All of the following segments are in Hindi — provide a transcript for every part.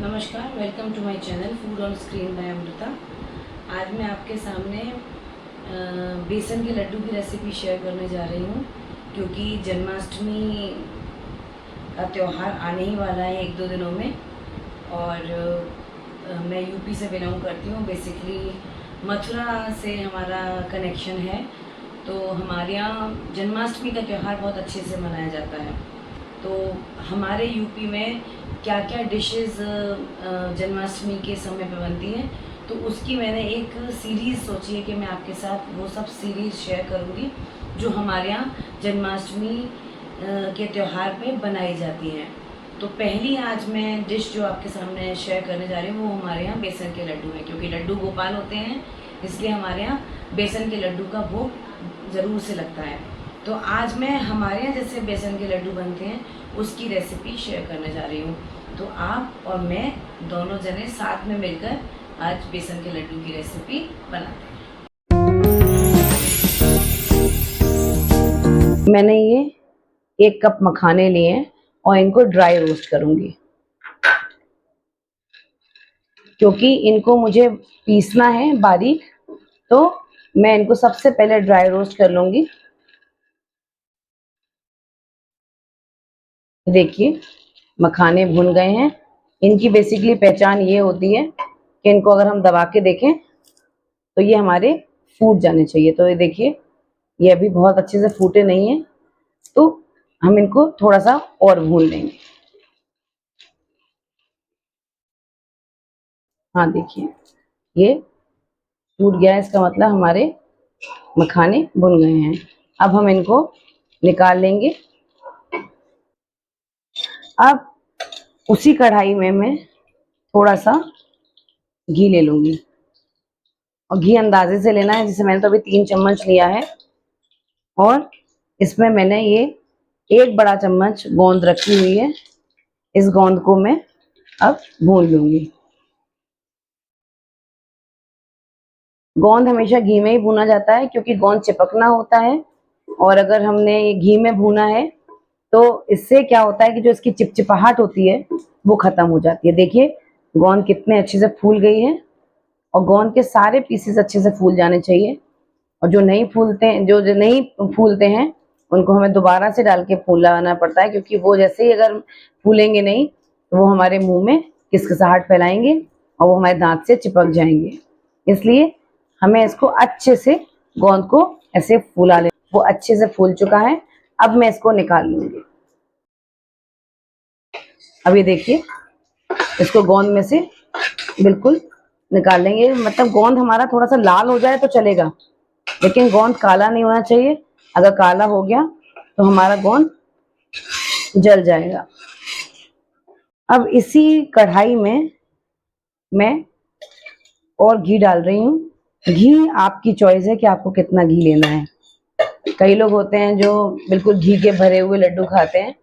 नमस्कार, welcome to my channel food on screen by Amrita. आज मैं आपके सामने बेसन के लड्डू की रेसिपी शेयर करने जा रही हूँ, क्योंकि जन्माष्टमी का त्यौहार आने ही वाला है 1-2 दिनों में। और मैं यूपी से बिलोंग करती हूँ। बेसिकली मथुरा से हमारा कनेक्शन है, तो हमारे यहाँ जन्माष्टमी का त्यौहार बहुत अच्छे से मनाया जाता है। तो हमारे यूपी में क्या क्या डिशेस जन्माष्टमी के समय पे बनती हैं, तो उसकी मैंने एक सीरीज़ सोची है कि मैं आपके साथ वो सब सीरीज़ शेयर करूँगी जो हमारे यहाँ जन्माष्टमी के त्यौहार पे बनाई जाती हैं। तो पहली आज मैं डिश जो आपके सामने शेयर करने जा रही हूँ वो हमारे यहाँ बेसन के लड्डू हैं, क्योंकि लड्डू गोपाल होते हैं, इसलिए हमारे यहाँ बेसन के लड्डू का भोग ज़रूर से लगता है। तो आज मैं हमारे यहाँ जैसे बेसन के लड्डू बनते हैं उसकी रेसिपी शेयर करने जा रही हूँ। तो आप और मैं दोनों जने साथ में मिलकर आज बेसन के लड्डू की रेसिपी बनाते हैं। मैंने ये 1 कप मखाने लिए हैं और इनको ड्राई रोस्ट करूँगी, क्योंकि इनको मुझे पीसना है बारीक। तो मैं इनको सबसे पहले ड्राई रोस्ट कर लूँगी। देखिए मखाने भुन गए हैं। इनकी बेसिकली पहचान ये होती है कि इनको अगर हम दबा के देखें तो ये हमारे फूट जाने चाहिए। तो ये देखिए ये अभी बहुत अच्छे से फूटे नहीं हैं, तो हम इनको थोड़ा सा और भून लेंगे। हाँ देखिए ये फूट गया, इसका मतलब हमारे मखाने भुन गए हैं। अब हम इनको निकाल लेंगे। अब उसी कढ़ाई में मैं थोड़ा सा घी ले लूँगी, और घी अंदाजे से लेना है। जैसे मैंने तो अभी 3 चम्मच लिया है, और इसमें मैंने ये 1 बड़ा चम्मच गोंद रखी हुई है। इस गोंद को मैं अब भून लूँगी। गोंद हमेशा घी में ही भुना जाता है, क्योंकि गोंद चिपकना होता है, और अगर हमने ये घी में भुना है तो इससे क्या होता है कि जो इसकी चिपचिपाहट होती है वो खत्म हो जाती है। देखिए गोंद कितने अच्छे से फूल गई है, और गोंद के सारे पीसेस अच्छे से फूल जाने चाहिए। और जो नहीं फूलते हैं, जो नहीं फूलते हैं उनको हमें दोबारा से डाल के फूलाना पड़ता है, क्योंकि वो जैसे ही अगर फूलेंगे नहीं तो वो हमारे मुंह में किसकिसाहट फैलाएंगे और वो हमारे दांत से चिपक जाएंगे। इसलिए हमें इसको अच्छे से गोंद को ऐसे फूला ले। वो अच्छे से फूल चुका है, अब मैं इसको निकाल लूंगी। अब ये देखिए इसको गोंद में से बिल्कुल निकाल लेंगे। मतलब गोंद हमारा थोड़ा सा लाल हो जाए तो चलेगा, लेकिन गोंद काला नहीं होना चाहिए। अगर काला हो गया तो हमारा गोंद जल जाएगा। अब इसी कढ़ाई में मैं और घी डाल रही हूँ। घी आपकी चॉइस है कि आपको कितना घी लेना है। कई लोग होते हैं जो बिल्कुल घी के भरे हुए लड्डू खाते हैं,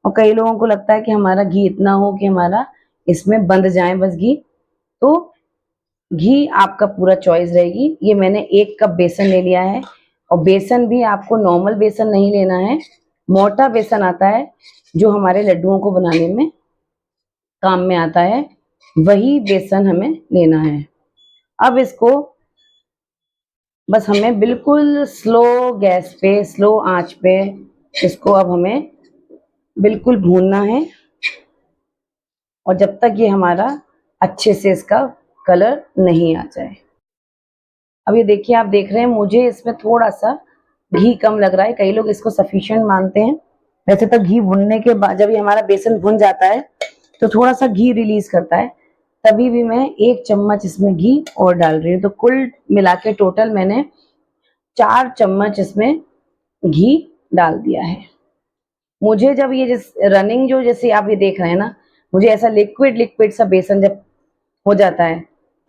और कई लोगों को लगता है कि हमारा घी इतना हो कि हमारा इसमें बंध जाए बस घी। तो घी आपका पूरा चॉइस रहेगी। ये मैंने 1 कप बेसन ले लिया है, और बेसन भी आपको नॉर्मल बेसन नहीं लेना है, मोटा बेसन आता है जो हमारे लड्डुओं को बनाने में काम में आता है, वही बेसन हमें लेना है। अब इसको बस हमें बिल्कुल स्लो गैस पे, स्लो आंच पे इसको अब हमें बिल्कुल भूनना है, और जब तक ये हमारा अच्छे से इसका कलर नहीं आ जाए। अब ये देखिए आप देख रहे हैं मुझे इसमें थोड़ा सा घी कम लग रहा है। कई लोग इसको सफिशिएंट मानते हैं। वैसे तो घी भुनने के बाद जब ये हमारा बेसन भुन जाता है तो थोड़ा सा घी रिलीज करता है, तभी भी मैं 1 चम्मच इसमें घी और डाल रही हूँ। तो कुल मिला के टोटल मैंने 4 चम्मच इसमें घी डाल दिया है। मुझे जब ये जिस रनिंग जो जैसे आप ये देख रहे हैं ना, मुझे ऐसा लिक्विड लिक्विड सा बेसन जब हो जाता है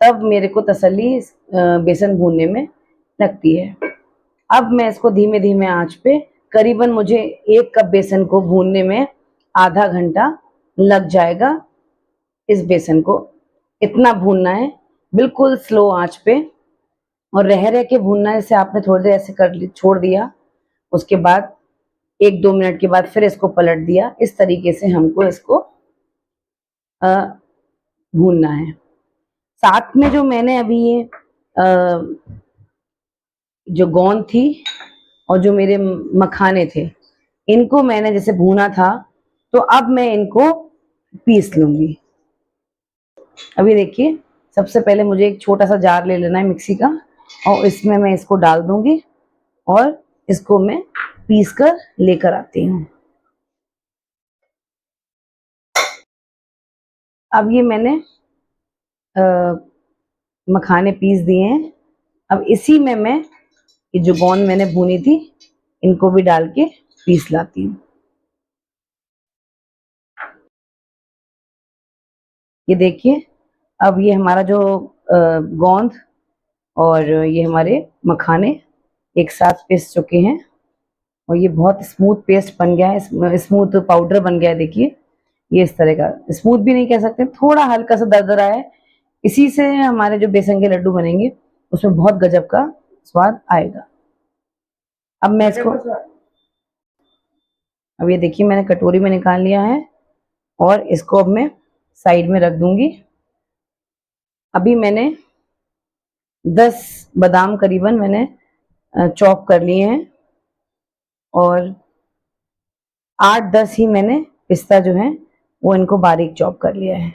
तब मेरे को तसल्ली बेसन भूनने में लगती है। अब मैं इसको धीमे धीमे आंच पे, करीबन मुझे 1 कप बेसन को भूनने में आधा घंटा लग जाएगा। इस बेसन को इतना भूनना है, बिल्कुल स्लो आंच पे, और रह रह के भूनना है। जैसे आपने थोड़ी देर ऐसे कर छोड़ दिया, उसके बाद 1-2 मिनट के बाद फिर इसको पलट दिया। इस तरीके से हमको इसको भूनना है। साथ में जो मैंने अभी ये जो गोंद थी और जो मेरे मखाने थे, इनको मैंने जैसे भूना था, तो अब मैं इनको पीस लूंगी। अभी देखिए, सबसे पहले मुझे एक छोटा सा जार ले लेना है मिक्सी का, और इसमें मैं इसको डाल दूंगी और इसको मैं पीस कर लेकर आती हूँ। अब ये मैंने मखाने पीस दिए हैं। अब इसी में मैं ये जो गोंद मैंने भूनी थी, इनको भी डाल के पीस लाती हूँ। ये देखिए, अब ये हमारा जो गोंद और ये हमारे मखाने एक साथ पिस चुके हैं और ये बहुत स्मूथ पेस्ट बन गया है, स्मूथ पाउडर बन गया है। देखिए, ये इस तरह का, स्मूथ भी नहीं कह सकते, थोड़ा हल्का सा दरदरा है। इसी से हमारे जो बेसन के लड्डू बनेंगे उसमें बहुत गजब का स्वाद आएगा। अब मैं इसको, अब ये देखिए मैंने कटोरी में निकाल लिया है और इसको अब मैं साइड में रख दूंगी। अभी मैंने 10 बादाम करीबन मैंने चॉप कर लिए हैं और 8-10 ही मैंने पिस्ता जो है वो इनको बारीक चॉप कर लिया है।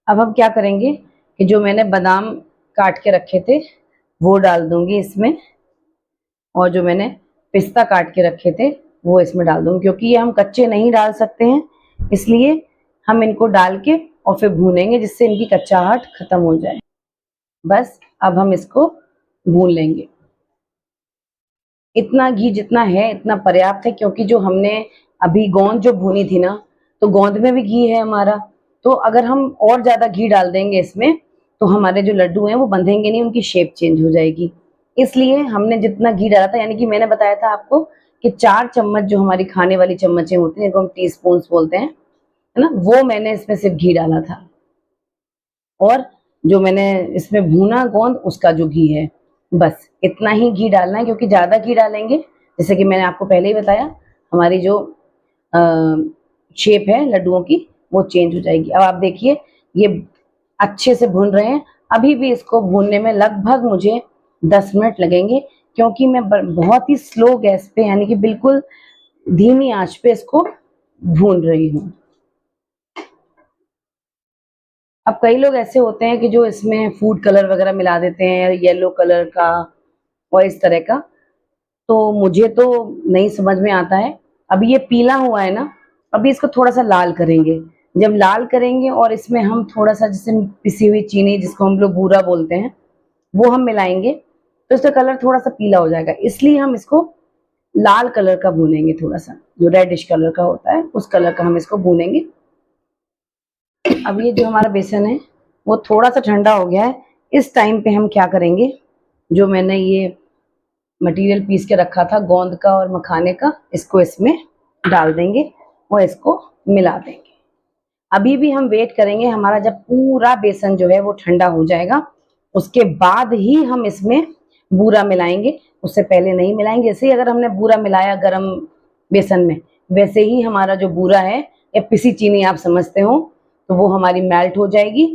अब हम क्या करेंगे कि जो मैंने बादाम काट के रखे थे वो डाल दूंगी इसमें, और जो मैंने पिस्ता काट के रखे थे वो इसमें डाल दूंगी, क्योंकि ये हम कच्चे नहीं डाल सकते हैं, इसलिए हम इनको डाल के और फिर भूनेंगे जिससे इनकी कच्चाहट खत्म हो जाए। बस अब हम इसको भून लेंगे। इतना घी जितना है इतना पर्याप्त है, क्योंकि जो हमने अभी गोंद जो भूनी थी ना, तो गोंद में भी घी है हमारा। तो अगर हम और ज्यादा घी डाल देंगे इसमें तो हमारे जो लड्डू हैं वो बंधेंगे नहीं, उनकी शेप चेंज हो जाएगी। इसलिए हमने जितना घी डाला था, यानी कि मैंने बताया था आपको कि 4 चम्मच जो हमारी खाने वाली चम्मचें होती हैं, जिनको हम टी स्पून बोलते हैं, है ना, वो मैंने इसमें सिर्फ घी डाला था। और जो मैंने इसमें भूना गोंद उसका जो घी है, बस इतना ही घी डालना है, क्योंकि ज्यादा घी डालेंगे, जैसे कि मैंने आपको पहले ही बताया, हमारी जो शेप है लड्डुओं की वो चेंज हो जाएगी। अब आप देखिए ये अच्छे से भून रहे हैं। अभी भी इसको भूनने में लगभग मुझे 10 मिनट लगेंगे, क्योंकि मैं बहुत ही स्लो गैस पे, यानी कि बिल्कुल धीमी आंच पे इसको भून रही हूँ। अब कई लोग ऐसे होते हैं कि जो इसमें फूड कलर वगैरह मिला देते हैं, येलो कलर का और इस तरह का, तो मुझे तो नहीं समझ में आता है। अभी ये पीला हुआ है ना, अभी इसको थोड़ा सा लाल करेंगे। जब लाल करेंगे और इसमें हम थोड़ा सा जैसे पिसी हुई चीनी, जिसको हम लोग बूरा बोलते हैं, वो हम मिलाएंगे, तो इसका कलर थोड़ा सा पीला हो जाएगा। इसलिए हम इसको लाल कलर का भूनेंगे, थोड़ा सा जो रेडिश कलर का होता है उस कलर का हम इसको भूनेंगे। अब ये जो हमारा बेसन है वो थोड़ा सा ठंडा हो गया है। इस टाइम पे हम क्या करेंगे, जो मैंने ये मटेरियल पीस के रखा था गोंद का और मखाने का, इसको इसमें डाल देंगे और इसको मिला देंगे। अभी भी हम वेट करेंगे, हमारा जब पूरा बेसन जो है वो ठंडा हो जाएगा, उसके बाद ही हम इसमें बूरा मिलाएंगे, उससे पहले नहीं मिलाएंगे। जैसे ही अगर हमने बूरा मिलाया गरम बेसन में, वैसे ही हमारा जो बूरा है या पिसी चीनी आप समझते हो, तो वो हमारी मेल्ट हो जाएगी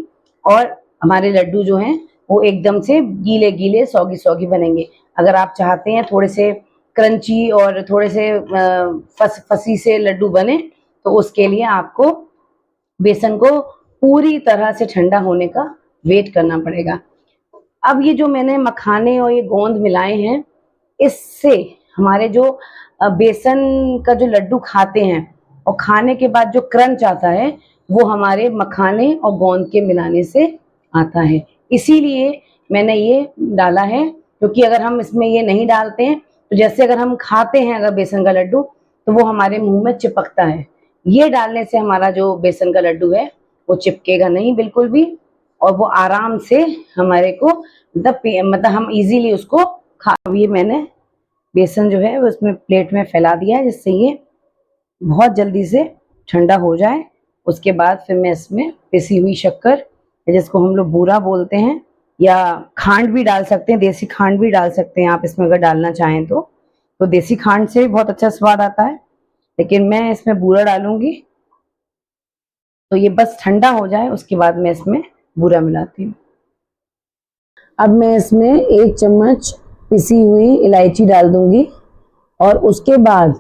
और हमारे लड्डू जो हैं वो एकदम से गीले गीले सौगी सौगी बनेंगे। अगर आप चाहते हैं थोड़े से क्रंची और थोड़े से फसी से लड्डू बने, तो उसके लिए आपको बेसन को पूरी तरह से ठंडा होने का वेट करना पड़ेगा। अब ये जो मैंने मखाने और ये गोंद मिलाए हैं, इससे हमारे जो बेसन का जो लड्डू खाते हैं और खाने के बाद जो क्रंच आता है, वो हमारे मखाने और गोंद के मिलाने से आता है। इसीलिए मैंने ये डाला है, क्योंकि अगर हम इसमें ये नहीं डालते हैं तो जैसे अगर हम खाते हैं अगर बेसन का लड्डू, तो वो हमारे मुंह में चिपकता है। ये डालने से हमारा जो बेसन का लड्डू है वो चिपकेगा नहीं बिल्कुल भी, और वो आराम से हमारे को मतलब हम इजीली उसको खा। ये मैंने बेसन जो है वो उसमें प्लेट में फैला दिया है, जिससे ये बहुत जल्दी से ठंडा हो जाए। उसके बाद फिर मैं इसमें पिसी हुई शक्कर, जिसको हम लोग बूरा बोलते हैं, या खांड भी डाल सकते हैं, देसी खांड भी डाल सकते हैं आप इसमें अगर डालना चाहें तो देसी खांड से भी बहुत अच्छा स्वाद आता है, लेकिन मैं इसमें बूरा डालूंगी। तो ये बस ठंडा हो जाए, उसके बाद मैं इसमें बूरा मिलाती हूँ। अब मैं इसमें 1 चम्मच पिसी हुई इलायची डाल दूंगी और उसके बाद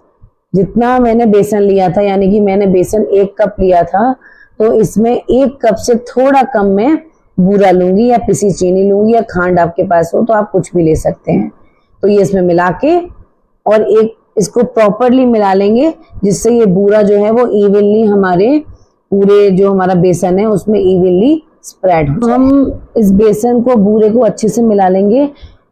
जितना मैंने बेसन लिया था, यानी कि मैंने बेसन 1 कप लिया था, तो इसमें 1 कप से थोड़ा कम मैं बूरा लूंगी या पिसी चीनी लूंगी, या खांड आपके पास हो तो आप कुछ भी ले सकते हैं। तो ये इसमें मिला के और एक इसको प्रॉपरली मिला लेंगे, जिससे ये बूरा जो है वो इवनली हमारे पूरे जो हमारा बेसन है उसमें इवनली स्प्रेड हो। हम इस बेसन को बूरे को अच्छे से मिला लेंगे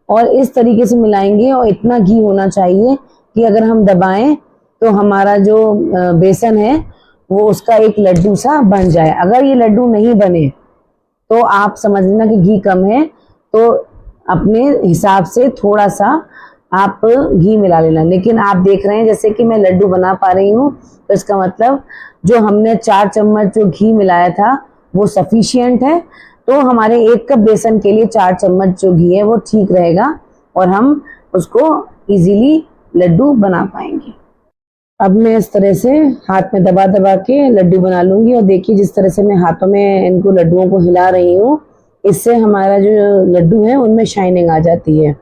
और इस तरीके से मिलाएंगे, और इतना घी होना चाहिए कि अगर हम दबाएं तो हमारा जो बेसन है वो उसका एक लड्डू सा बन जाए। अगर ये लड्डू नहीं बने तो आप समझ लेना कि घी कम है, तो अपने हिसाब से थोड़ा सा आप घी मिला लेना। लेकिन आप देख रहे हैं जैसे कि मैं लड्डू बना पा रही हूँ, तो इसका मतलब जो हमने 4 चम्मच जो घी मिलाया था वो सफिशिएंट है। तो हमारे 1 कप बेसन के लिए 4 चम्मच जो घी है वो ठीक रहेगा और हम उसको इजीली लड्डू बना पाएंगे। अब मैं इस तरह से हाथ में दबा दबा के लड्डू बना लूंगी, और देखिए जिस तरह से मैं हाथों में इनको लड्डुओं को हिला रही हूँ, इससे हमारा जो लड्डू है उनमें शाइनिंग आ जाती है।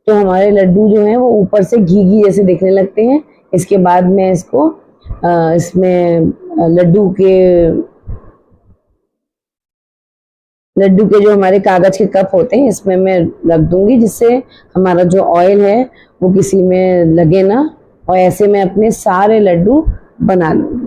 तो हमारे लड्डू जो हैं वो ऊपर से घी घी जैसे दिखने लगते हैं। इसके बाद मैं इसको इसमें लड्डू के जो हमारे कागज के कप होते हैं इसमें मैं रख दूंगी, जिससे हमारा जो ऑयल है वो किसी में लगे ना, और ऐसे मैं अपने सारे लड्डू बना लूंगी।